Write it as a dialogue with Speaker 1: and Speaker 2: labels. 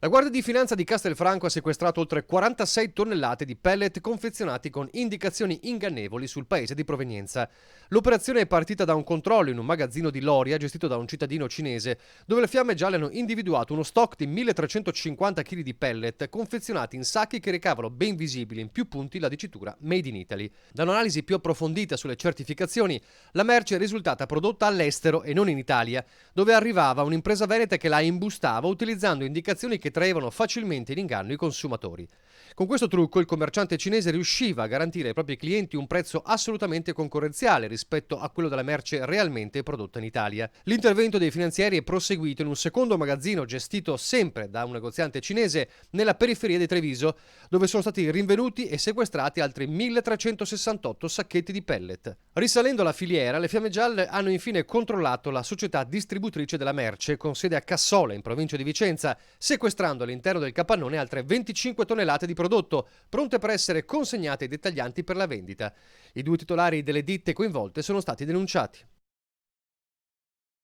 Speaker 1: La Guardia di Finanza di Castelfranco ha sequestrato oltre 46 tonnellate di pellet confezionati con indicazioni ingannevoli sul paese di provenienza. L'operazione è partita da un controllo in un magazzino di Loria gestito da un cittadino cinese, dove le Fiamme Gialle hanno individuato uno stock di 1350 kg di pellet confezionati in sacchi che recavano ben visibili in più punti la dicitura Made in Italy. Da un'analisi più approfondita sulle certificazioni, la merce è risultata prodotta all'estero e non in Italia, dove arrivava un'impresa veneta che la imbustava utilizzando indicazioni che traevano facilmente in inganno i consumatori. Con questo trucco il commerciante cinese riusciva a garantire ai propri clienti un prezzo assolutamente concorrenziale rispetto a quello della merce realmente prodotta in Italia. L'intervento dei finanzieri è proseguito in un secondo magazzino gestito sempre da un negoziante cinese nella periferia di Treviso, dove sono stati rinvenuti e sequestrati altri 1368 sacchetti di pellet. Risalendo alla filiera, le Fiamme Gialle hanno infine controllato la società distributrice della merce con sede a Cassola in provincia di Vicenza, sequestrando all'interno del capannone altre 25 tonnellate di prodotto, pronte per essere consegnate ai dettaglianti per la vendita. I due titolari delle ditte coinvolte sono stati denunciati.